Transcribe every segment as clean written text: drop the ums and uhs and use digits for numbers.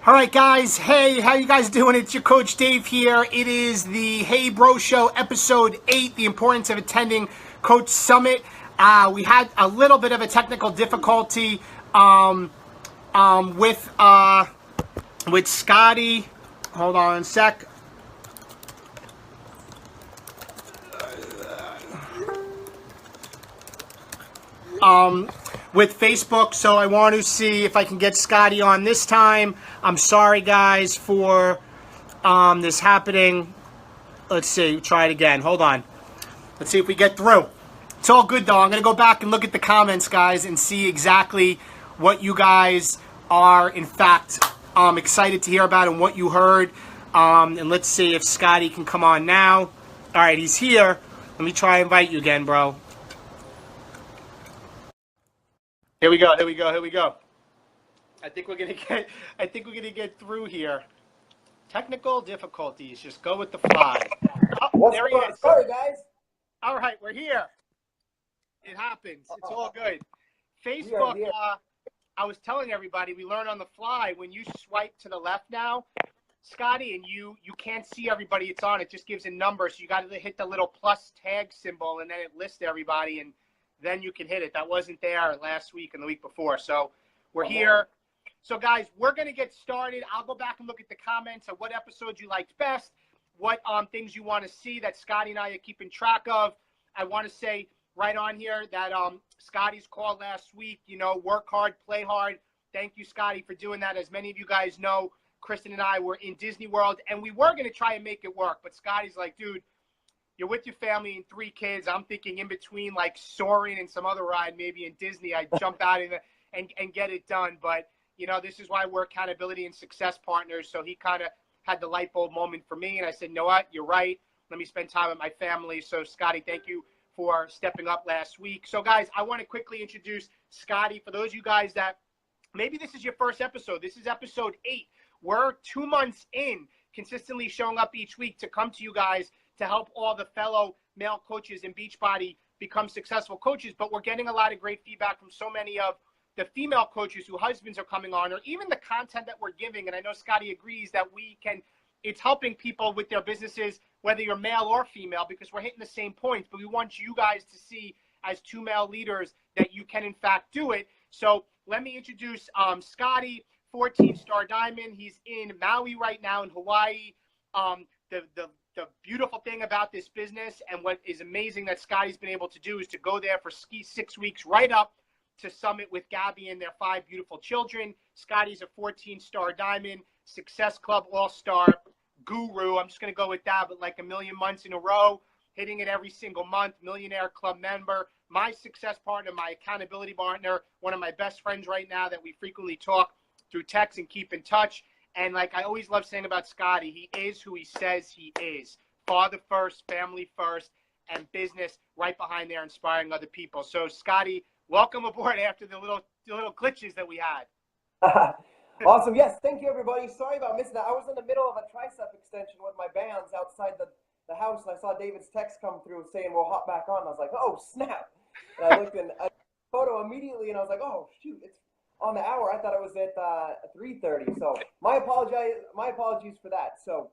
All right, guys. Hey, how you guys doing? It's your coach Dave here. It is the Hey Bro Show, episode 8, the importance of attending Coach Summit. We had a little bit of a technical difficulty with Scotty. Hold on a sec. With Facebook, so I want to see if I can get Scotty on this time. I'm sorry, guys, for this happening. Let's see, try it again. Hold on. Let's see if we get through. It's all good, though. I'm going to go back and look at the comments, guys, and see exactly what you guys are, in fact, excited to hear about and what you heard. And let's see if Scotty can come on now. All right, he's here. Let me try and invite you again, bro. Here we go. I think we're gonna get through here. Technical difficulties. Just go with the fly. Oh, there he is. Sorry, guys. All right, we're here. It happens. It's all good. Facebook. I was telling everybody we learn on the fly. When you swipe to the left now, Scotty, and you can't see everybody it's on. It just gives a number. So you got to hit the little plus tag symbol, and then it lists everybody, and then you can hit it. That wasn't there last week and the week before. So we're here. So, guys, we're going to get started. I'll go back and look at the comments of what episodes you liked best, what things you want to see that Scotty and I are keeping track of. I want to say right on here that Scotty's call last week, work hard, play hard. Thank you, Scotty, for doing that. As many of you guys know, Kristen and I were in Disney World, and we were going to try and make it work. But Scotty's like, dude, you're with your family and 3 kids. I'm thinking in between, like, soaring and some other ride, maybe in Disney, I'd jump out and get it done. But, this is why we're accountability and success partners. So he kind of had the light bulb moment for me. And I said, you know what? You're right. Let me spend time with my family. So, Scotty, thank you for stepping up last week. So, guys, I want to quickly introduce Scotty. For those of you guys that maybe this is your first episode, this is episode 8. We're 2 months in, consistently showing up each week to come to you guys to help all the fellow male coaches in Beachbody become successful coaches. But we're getting a lot of great feedback from so many of the female coaches whose husbands are coming on, or even the content that we're giving. And I know Scotty agrees that it's helping people with their businesses, whether you're male or female, because we're hitting the same points. But we want you guys to see, as 2 male leaders, that you can, in fact, do it. So let me introduce Scotty, 14-star diamond. He's in Maui right now in Hawaii. The beautiful thing about this business, and what is amazing that Scotty's been able to do, is to go there for 6 weeks right up to Summit with Gabby and their 5 beautiful children. Scotty's a 14-star diamond, Success Club All-Star guru. I'm just going to go with that, but like a million months in a row, hitting it every single month, Millionaire Club member, my success partner, my accountability partner, one of my best friends right now that we frequently talk through text and keep in touch. And like I always love saying about Scotty, he is who he says he is. Father first, family first, and business right behind there, inspiring other people. So, Scotty, welcome aboard after the little glitches that we had. Awesome. Yes, thank you, everybody. Sorry about missing that. I was in the middle of a tricep extension with my bands outside the house, and I saw David's text come through saying we'll hop back on. And I was like, oh, snap. And I looked in a photo immediately, and I was like, oh, shoot, it's on the hour. I thought it was at 3:30. So my apologies for that. So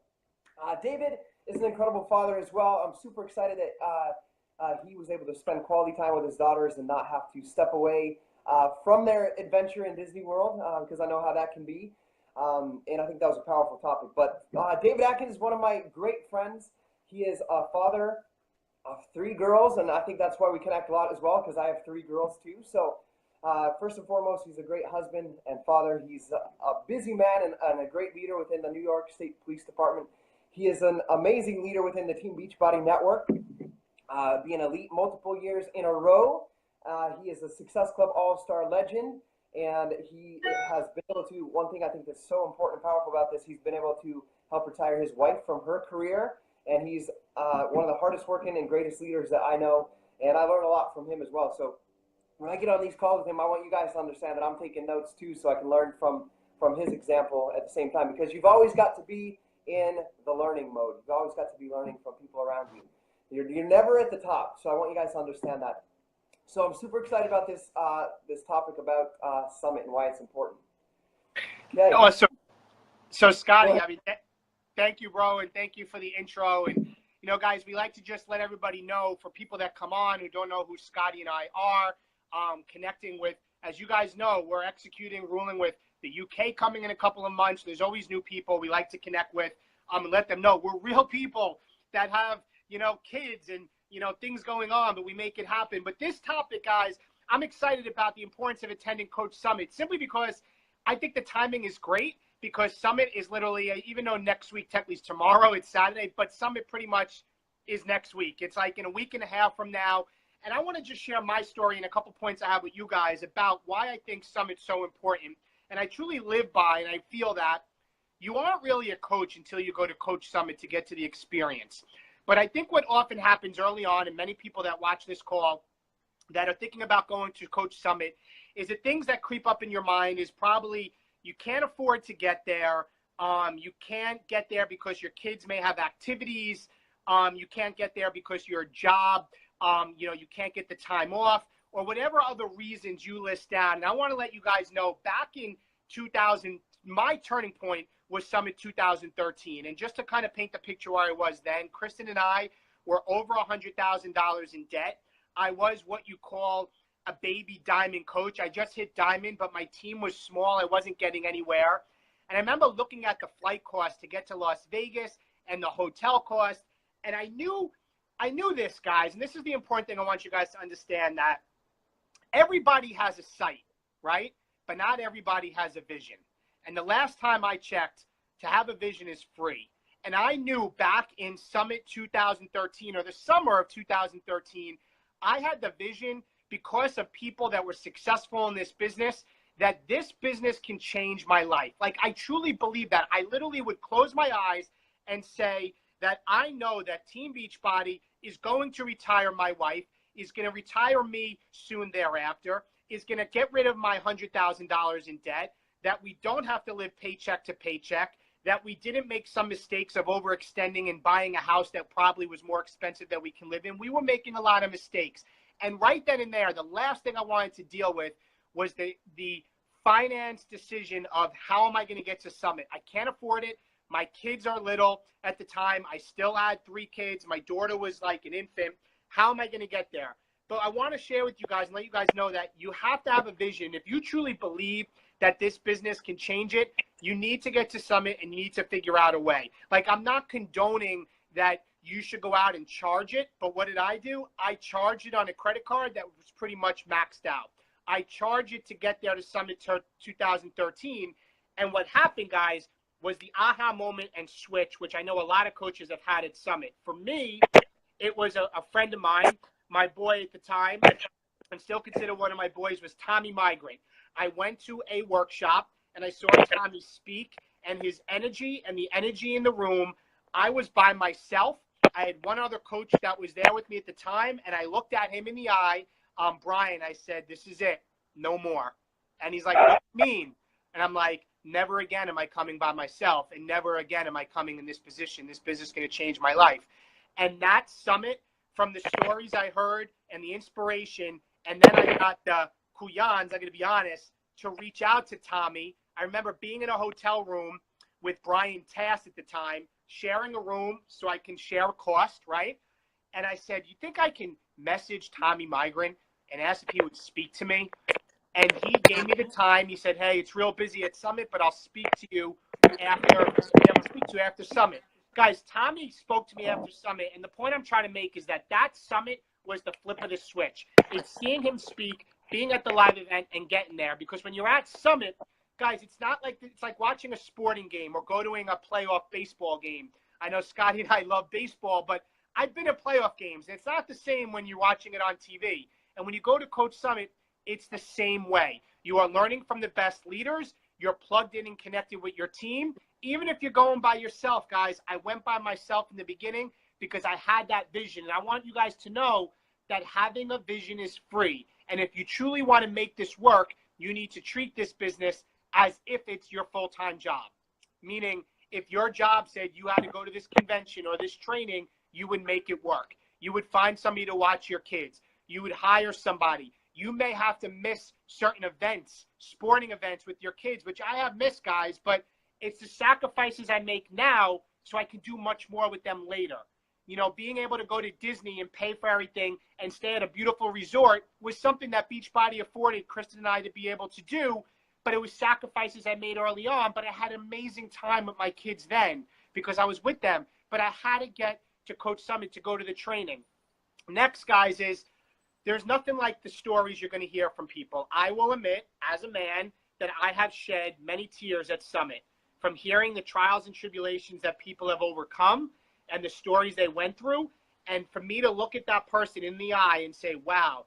David is an incredible father as well. I'm super excited that he was able to spend quality time with his daughters and not have to step away from their adventure in Disney World, because I know how that can be. And I think that was a powerful topic. But David Atkins is one of my great friends. He is a father of 3 girls, and I think that's why we connect a lot as well, because I have 3 girls too. So first and foremost, he's a great husband and father. He's a busy man and a great leader within the New York State Police Department. He is an amazing leader within the Team Beachbody Network, being elite multiple years in a row. He is a Success Club All-Star legend, and he has been able to, one thing I think that's so important and powerful about this, he's been able to help retire his wife from her career, and he's one of the hardest working and greatest leaders that I know, and I learn a lot from him as well. So when I get on these calls with him, I want you guys to understand that I'm taking notes too, so I can learn from his example at the same time, because you've always got to be in the learning mode. You've always got to be learning from people around you. You're never at the top, so I want you guys to understand that. So I'm super excited about this topic about Summit and why it's important. Okay. Awesome. So, Scotty, I mean, thank you, bro, and thank you for the intro. And, you know, guys, we like to just let everybody know, for people that come on who don't know who Scotty and I are, connecting with, as you guys know, we're executing, ruling with the UK coming in a couple of months. There's always new people we like to connect with, and let them know we're real people that have, you know, kids and, you know, things going on, but we make it happen. But this topic, guys, I'm excited about the importance of attending Coach Summit, simply because I think the timing is great, because Summit is literally, even though next week, technically is tomorrow, it's Saturday, but Summit pretty much is next week. It's like in a week and a half from now. And I want to just share my story and a couple points I have with you guys about why I think Summit's so important. And I truly live by, and I feel that you aren't really a coach until you go to Coach Summit to get to the experience. But I think what often happens early on, and many people that watch this call that are thinking about going to Coach Summit, is that things that creep up in your mind is probably you can't afford to get there. You can't get there because your kids may have activities. You can't get there because your job, you know, you can't get the time off, or whatever other reasons you list down. And I want to let you guys know, back in 2000, my turning point was Summit 2013. And just to kind of paint the picture where I was then, Kristen and I were over $100,000 in debt. I was what you call a baby diamond coach. I just hit diamond, but my team was small. I wasn't getting anywhere. And I remember looking at the flight cost to get to Las Vegas and the hotel cost. And I knew this, guys, and this is the important thing I want you guys to understand, that everybody has a sight, right? But not everybody has a vision. And the last time I checked, to have a vision is free. And I knew back in Summit 2013, or the summer of 2013, I had the vision, because of people that were successful in this business, that this business can change my life. Like, I truly believe that. I literally would close my eyes and say that I know that Team Beachbody is going to retire my wife, is going to retire me soon thereafter, is going to get rid of my $100,000 in debt, that we don't have to live paycheck to paycheck, that we didn't make some mistakes of overextending and buying a house that probably was more expensive than we can live in. We were making a lot of mistakes. And right then and there, the last thing I wanted to deal with was the finance decision of, how am I going to get to Summit? I can't afford it. My kids are little at the time. I still had 3 kids. My daughter was like an infant. How am I going to get there? But I want to share with you guys and let you guys know that you have to have a vision. If you truly believe that this business can change it, you need to get to Summit and you need to figure out a way. Like, I'm not condoning that you should go out and charge it, but what did I do? I charged it on a credit card that was pretty much maxed out. I charged it to get there to Summit 2013, and what happened, guys, was the aha moment and switch, which I know a lot of coaches have had at Summit. For me, it was a friend of mine, my boy at the time, and still consider one of my boys, was Tommy Migrant. I went to a workshop, and I saw Tommy speak, and his energy and the energy in the room. I was by myself. I had one other coach that was there with me at the time, and I looked at him in the eye, Brian. I said, "This is it, no more." And he's like, "What do you mean?" And I'm like, "Never again am I coming by myself, and never again am I coming in this position. This business is going to change my life." And that Summit, from the stories I heard and the inspiration, and then I got the kuyans, I'm going to be honest, to reach out to Tommy. I remember being in a hotel room with Brian Tass at the time, sharing a room so I can share a cost, right? And I said, "You think I can message Tommy Migrant and ask if he would speak to me?" And he gave me the time. He said, "Hey, it's real busy at Summit, but I'll speak to you after Summit." Guys, Tommy spoke to me after Summit, and the point I'm trying to make is that Summit was the flip of the switch. It's seeing him speak, being at the live event, and getting there. Because when you're at Summit, guys, it's like watching a sporting game or going to a playoff baseball game. I know Scotty and I love baseball, but I've been at playoff games, and it's not the same when you're watching it on TV. And when you go to Coach Summit, it's the same way. You are learning from the best leaders. You're plugged in and connected with your team. Even if you're going by yourself, guys, I went by myself in the beginning because I had that vision. And I want you guys to know that having a vision is free. And if you truly want to make this work, you need to treat this business as if it's your full-time job. Meaning, if your job said you had to go to this convention or this training, you would make it work. You would find somebody to watch your kids. You would hire somebody. You may have to miss certain events, sporting events with your kids, which I have missed, guys, but It's the sacrifices I make now so I can do much more with them later. You know, being able to go to Disney and pay for everything and stay at a beautiful resort was something that Beachbody afforded Kristen and I to be able to do, but it was sacrifices I made early on. But I had an amazing time with my kids then because I was with them. But I had to get to Coach Summit to go to the training. Next, guys, is there's nothing like the stories you're going to hear from people. I will admit, as a man, that I have shed many tears at Summit from hearing the trials and tribulations that people have overcome and the stories they went through. And for me to look at that person in the eye and say, wow,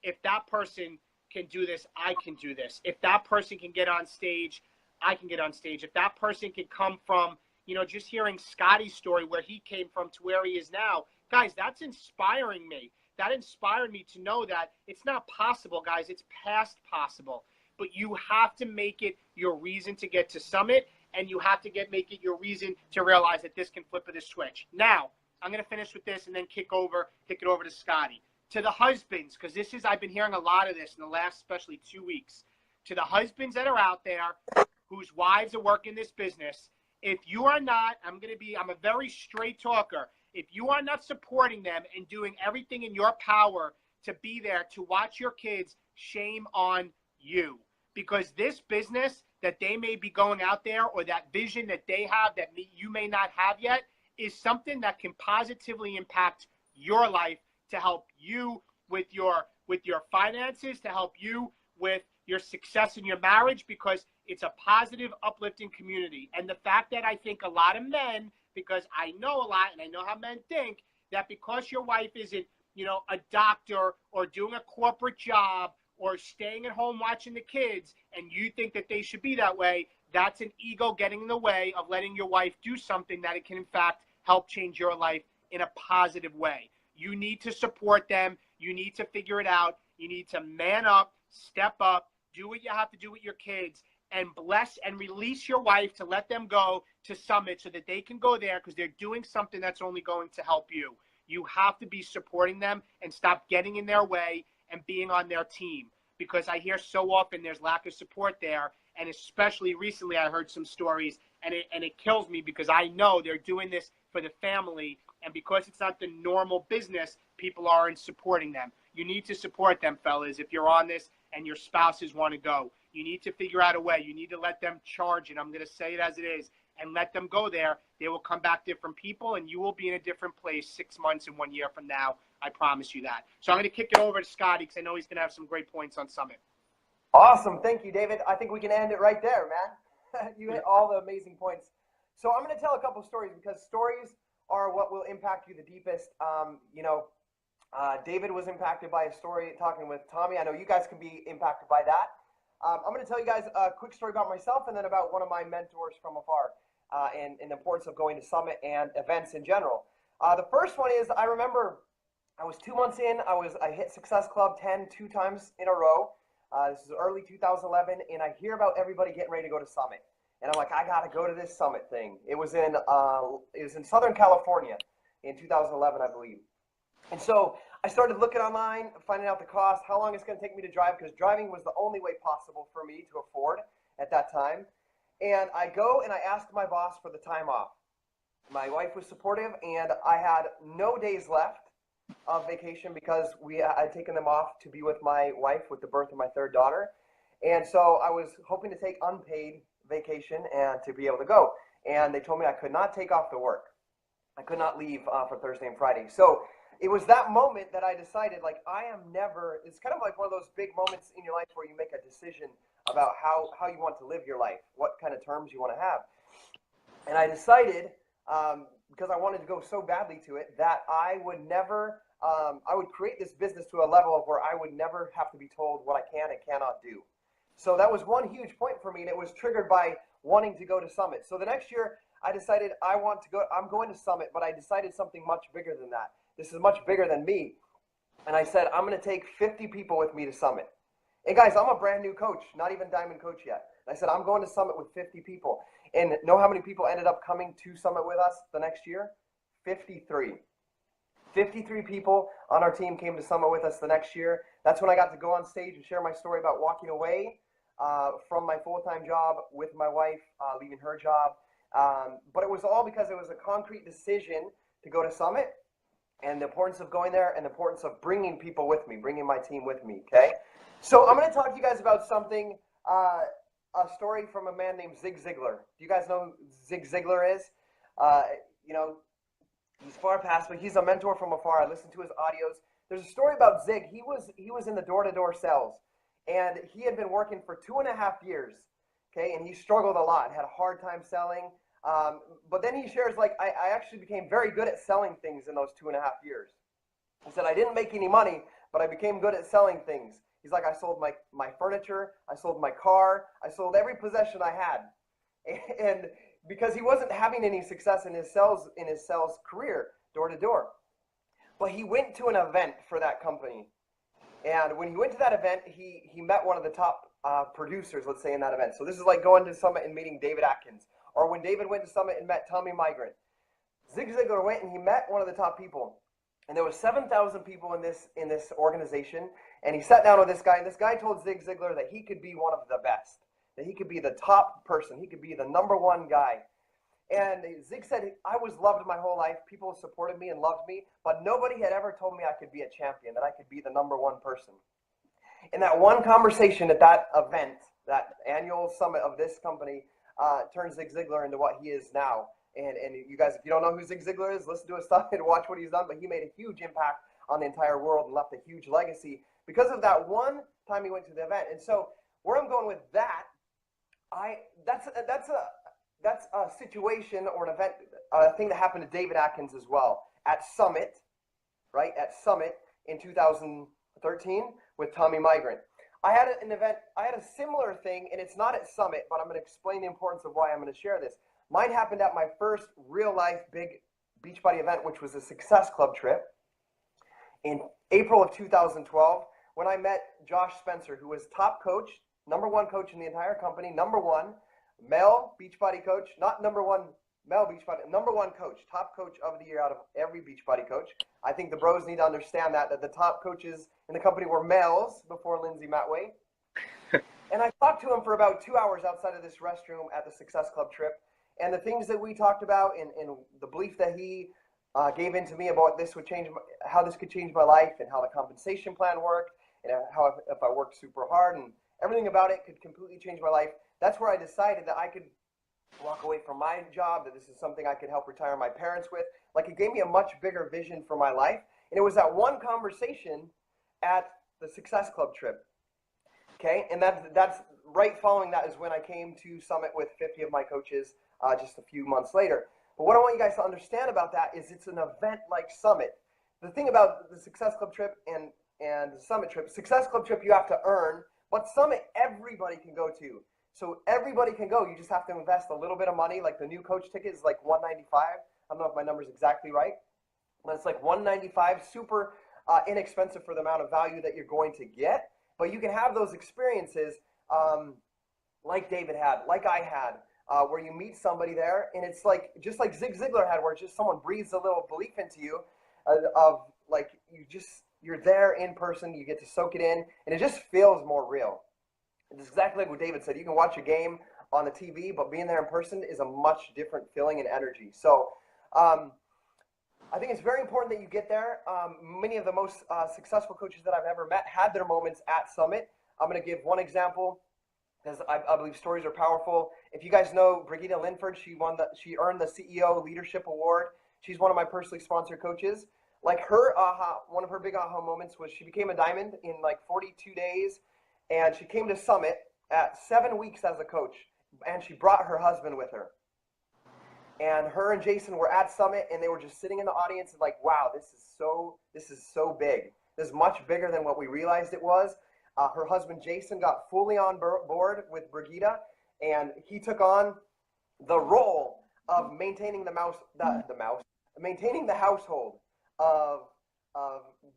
if that person can do this, I can do this. If that person can get on stage, I can get on stage. If that person can come from, you know, just hearing Scotty's story, where he came from to where he is now, guys, that's inspiring me. That inspired me to know that it's not possible, guys. It's past possible. But you have to make it your reason to get to Summit, and you have to make it your reason to realize that this can flip of the switch. Now, I'm going to finish with this and then kick it over to Scotty. To the husbands, because I've been hearing a lot of this in the last, especially 2 weeks. To the husbands that are out there whose wives are working this business, if you are not, I'm a very straight talker. If you are not supporting them and doing everything in your power to be there to watch your kids, shame on you. Because this business that they may be going out there, or that vision that they have that you may not have yet, is something that can positively impact your life, to help you with your finances, to help you with your success in your marriage, because it's a positive, uplifting community. And the fact that I think a lot of men, because I know a lot and I know how men think, that because your wife isn't, you know, a doctor or doing a corporate job or staying at home watching the kids, and you think that they should be that way, that's an ego getting in the way of letting your wife do something that it can, in fact, help change your life in a positive way. You need to support them. You need to figure it out. You need to man up, step up, do what you have to do with your kids, and bless and release your wife to let them go to Summit so that they can go there, because they're doing something that's only going to help you. You have to be supporting them and stop getting in their way and being on their team, because I hear so often there's lack of support there. And especially recently, I heard some stories, and it kills me, because I know they're doing this for the family, and because it's not the normal business, people aren't supporting them. You need to support them, fellas. If you're on this and your spouses want to go, you need to figure out a way. You need to let them charge it. I'm going to say it as it is, and let them go there. They will come back different people, and you will be in a different place 6 months and 1 year from now. I promise you that. So I'm going to kick it over to Scotty, because I know he's going to have some great points on Summit. Awesome. Thank you, David. I think we can end it right there, man. You hit all the amazing points. So I'm going to tell a couple stories, because stories are what will impact you the deepest. David was impacted by a story talking with Tommy. I know you guys can be impacted by that. I'm going to tell you guys a quick story about myself, and then about one of my mentors from afar, and the importance of going to Summit and events in general. The first one is, I remember I was 2 months in. I hit Success Club 10 2 times in a row. This is early 2011, and I hear about everybody getting ready to go to Summit. And I'm like, I got to go to this Summit thing. It was in Southern California in 2011, I believe. And so I started looking online, finding out the cost, how long it's going to take me to drive, because driving was the only way possible for me to afford at that time. And I go and I ask my boss for the time off. My wife was supportive, and I had no days left of vacation, because I'd taken them off to be with my wife with the birth of my third daughter. And so I was hoping to take unpaid vacation and to be able to go. And they told me I could not take off the work. I could not leave for Thursday and Friday. So it was that moment that I decided, like, it's kind of like one of those big moments in your life where you make a decision about how you want to live your life, what kind of terms you want to have. And I decided, because I wanted to go so badly to it, that I would create this business to a level of where I would never have to be told what I can and cannot do. So that was one huge point for me, and it was triggered by wanting to go to Summit. So the next year, I decided I'm going to Summit, but I decided something much bigger than that. This is much bigger than me. And I said, I'm going to take 50 people with me to Summit. And guys, I'm a brand new coach, not even Diamond Coach yet. And I said, I'm going to Summit with 50 people. And know how many people ended up coming to Summit with us the next year? 53. 53 people on our team came to Summit with us the next year. That's when I got to go on stage and share my story about walking away from my full-time job with my wife, leaving her job. But it was all because it was a concrete decision to go to Summit, and the importance of going there, and the importance of bringing people with me, bringing my team with me, okay? So I'm going to talk to you guys about something, a story from a man named Zig Ziglar. Do you guys know who Zig Ziglar is? You know, he's far past, but he's a mentor from afar. I listen to his audios. There's a story about Zig. He was in the door-to-door sales, and he had been working for 2.5 years, okay? And he struggled a lot, had a hard time selling. But then he shares, like, I actually became very good at selling things in those 2.5 years. He said, I didn't make any money, but I became good at selling things. He's like, I sold my furniture, I sold my car, I sold every possession I had. And because he wasn't having any success in his sales career, door to door. But he went to an event for that company. And when he went to that event, he met one of the top producers, let's say, in that event. So this is like going to Summit and meeting David Atkins. Or when David went to Summit and met Tommy Migrant. Zig Ziglar went and he met one of the top people. And there were 7,000 people in this organization. And he sat down with this guy. And this guy told Zig Ziglar that he could be one of the best. That he could be the top person. He could be the #1 guy. And Zig said, I was loved my whole life. People supported me and loved me. But nobody had ever told me I could be a champion. That I could be the #1 person. In that one conversation at that event, that annual summit of this company, turned Zig Ziglar into what he is now. And you guys, if you don't know who Zig Ziglar is, listen to his stuff and watch what he's done. But he made a huge impact on the entire world and left a huge legacy because of that one time he went to the event. And so where I'm going with that, that's a situation or an event, a thing that happened to David Atkins as well at Summit, right? At Summit in 2013 with Tommy Migrant. I had an event, I had a similar thing, and it's not at Summit, but I'm going to explain the importance of why I'm going to share this. Mine happened at my first real-life big Beachbody event, which was a Success Club trip in April of 2012, when I met Josh Spencer, who was top coach, #1 coach in the entire company, #1 male Beachbody coach, not #1 male Beachbody, #1 coach, top coach of the year out of every Beachbody coach. I think the bros need to understand that the top coaches in the company were males before Lindsay Matway. And I talked to him for about 2 hours outside of this restroom at the Success Club trip. And the things that we talked about and the belief that he gave into me about this would change, how this could change my life and how the compensation plan worked and how if I worked super hard and everything about it could completely change my life. That's where I decided that I could walk away from my job, that this is something I could help retire my parents with. Like, it gave me a much bigger vision for my life. And it was that one conversation at the Success Club trip. Okay, and that's right following that is when I came to Summit with 50 of my coaches just a few months later. But what I want you guys to understand about that is it's an event like Summit. The thing about the Success Club trip and the Summit trip, Success Club trip you have to earn, but Summit everybody can go to. So everybody can go. You just have to invest a little bit of money. Like the new coach ticket is like $195. I don't know if my number's exactly right, but it's like $195, super inexpensive for the amount of value that you're going to get. But you can have those experiences like David had, like I had, where you meet somebody there, and it's like just like Zig Ziglar had, where it's just someone breathes a little belief into you, of like you're there in person, you get to soak it in, and it just feels more real. It's exactly like what David said. You can watch a game on the TV, but being there in person is a much different feeling and energy. So I think it's very important that you get there. Many of the most successful coaches that I've ever met had their moments at Summit. I'm going to give one example because I believe stories are powerful. If you guys know Brigitte Linford, she earned the CEO Leadership Award. She's one of my personally sponsored coaches. Like one of her big aha moments was she became a diamond in like 42 days. And she came to Summit at 7 weeks as a coach, and she brought her husband with her. And her and Jason were at Summit, and they were just sitting in the audience and like, wow, this is so big. This is much bigger than what we realized it was. Her husband Jason got fully on board with Brigitte, and he took on the role of maintaining maintaining the household, of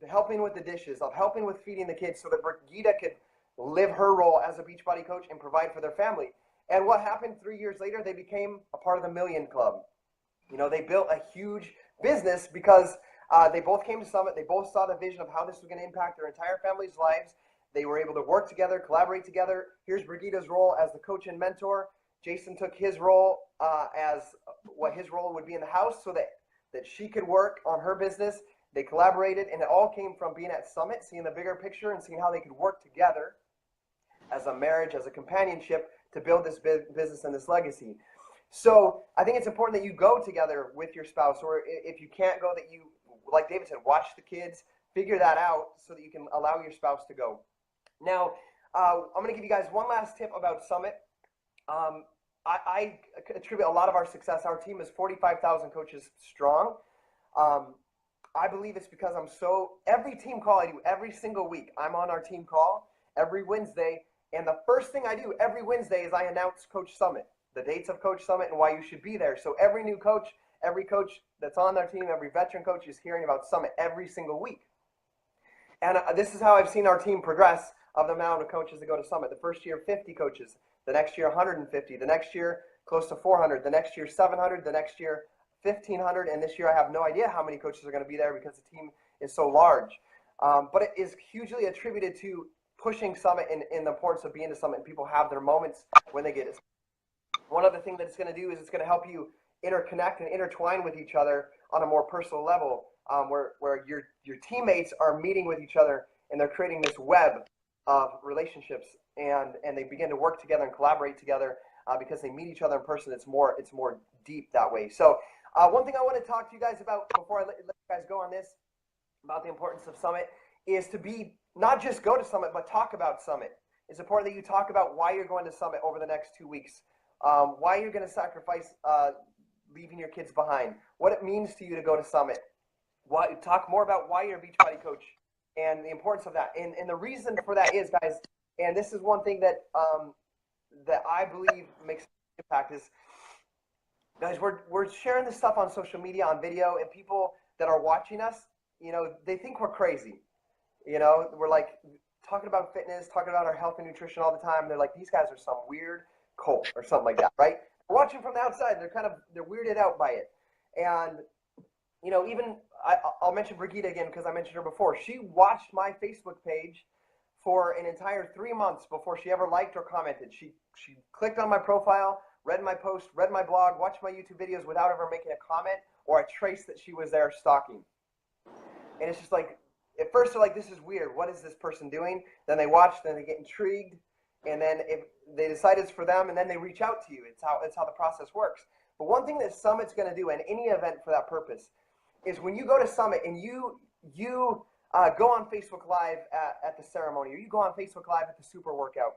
helping with the dishes, of helping with feeding the kids, so that Brigitte could live her role as a Beachbody coach and provide for their family. And what happened 3 years later, they became a part of the Million Club. You know, they built a huge business because they both came to Summit. They both saw the vision of how this was going to impact their entire family's lives. They were able to work together, collaborate together. Here's Brigida's role as the coach and mentor. Jason took his role as what his role would be in the house so that she could work on her business. They collaborated, and it all came from being at Summit, seeing the bigger picture and seeing how they could work together as a marriage, as a companionship to build this business and this legacy. So I think it's important that you go together with your spouse, or if you can't go, that you, like David said, watch the kids, figure that out so that you can allow your spouse to go. Now, I'm going to give you guys one last tip about Summit. I attribute a lot of our success. Our team is 45,000 coaches strong. I believe it's because every team call I do every single week, I'm on our team call every Wednesday. And the first thing I do every Wednesday is I announce Coach Summit, the dates of Coach Summit and why you should be there. So every new coach, every coach that's on their team, every veteran coach is hearing about Summit every single week. And this is how I've seen our team progress of the amount of coaches that go to Summit. The first year, 50 coaches. The next year, 150. The next year, close to 400. The next year, 700. The next year, 1,500. And this year, I have no idea how many coaches are going to be there because the team is so large. But it is hugely attributed to pushing Summit and the importance of being to Summit. And people have their moments when they get it. One other thing that it's going to do is it's going to help you interconnect and intertwine with each other on a more personal level, where your teammates are meeting with each other and they're creating this web of relationships, and they begin to work together and collaborate together because they meet each other in person. It's more deep that way. So one thing I want to talk to you guys about before I let you guys go on this, about the importance of Summit, is to be not just go to Summit, but talk about Summit. It's important that you talk about why you're going to Summit over the next 2 weeks, why you're going to sacrifice leaving your kids behind, what it means to you to go to Summit. Talk more about why you're a Beachbody coach and the importance of that. And the reason for that is, guys, and this is one thing that that I believe makes an impact, is, guys, we're sharing this stuff on social media, on video, and people that are watching us, they think we're crazy. We're like talking about fitness, talking about our health and nutrition all the time. They're like, these guys are some weird cult or something like that, right? Watching from the outside, they're weirded out by it. And even I'll mention Brigida again because I mentioned her before. She watched my Facebook page for an entire 3 months before she ever liked or commented. She clicked on my profile, read my post, read my blog, watched my YouTube videos without ever making a comment or a trace that she was there stalking. And it's just like, at first they're like, this is weird. What is this person doing? Then they watch, then they get intrigued, and then if they decide it's for them, and then they reach out to you. It's how the process works. But one thing that Summit's going to do, and any event for that purpose, is when you go to Summit and you go on Facebook Live at the ceremony, or you go on Facebook Live at the super workout,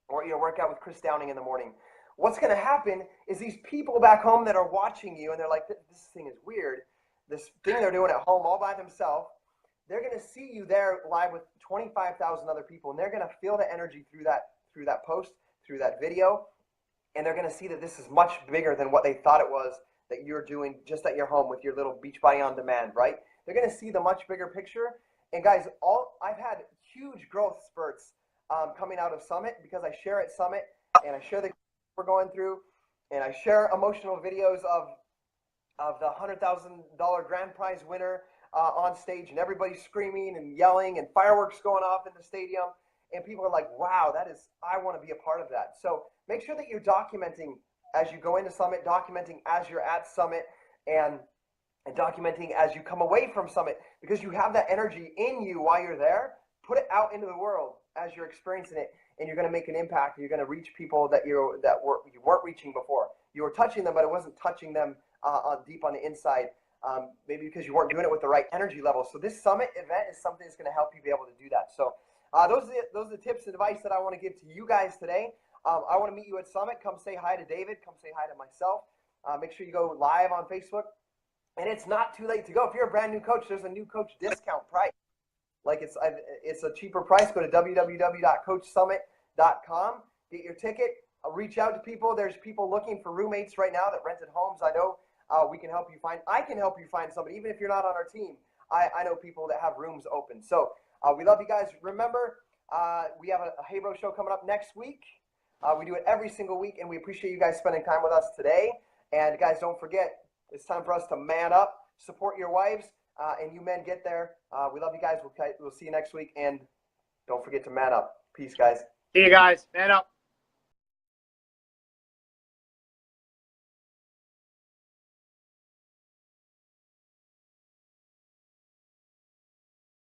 or work out with Chris Downing in the morning, what's going to happen is these people back home that are watching you, and they're like, this thing is weird, this thing they're doing at home all by themselves, they're going to see you there live with 25,000 other people, and they're going to feel the energy through that post, through that video, and they're going to see that this is much bigger than what they thought it was that you're doing just at your home with your little Beachbody on demand, right? They're going to see the much bigger picture. And guys, I've had huge growth spurts coming out of Summit because I share at Summit, and I share the we're going through, and I share emotional videos of the $100,000 grand prize winner on stage, and everybody's screaming and yelling and fireworks going off in the stadium, and people are like, wow, I want to be a part of that. So make sure that you're documenting as you go into Summit, documenting as you're at Summit, and documenting as you come away from Summit, because you have that energy in you while you're there. Put it out into the world as you're experiencing it, and you're going to make an impact. You're going to reach people that you weren't reaching before. You were touching them, but it wasn't touching them deep on the inside, maybe because you weren't doing it with the right energy level. So this Summit event is something that's going to help you be able to do that. So those are the tips and advice that I want to give to you guys today. I want to meet you at Summit. Come say hi to David. Come say hi to myself. Make sure you go live on Facebook. And it's not too late to go. If you're a brand new coach, there's a new coach discount price. Like it's a cheaper price. Go to www.coachsummit.com. Get your ticket. Reach out to people. There's people looking for roommates right now that rented homes. I know we can help you find. I can help you find somebody, even if you're not on our team. I know people that have rooms open. So we love you guys. Remember, we have a Hey Bro show coming up next week. We do it every single week, and we appreciate you guys spending time with us today. And guys, don't forget, it's time for us to man up, support your wives, and you men get there. We love you guys. We'll see you next week, and Don't forget to man up. Peace, guys. See you guys. Man up.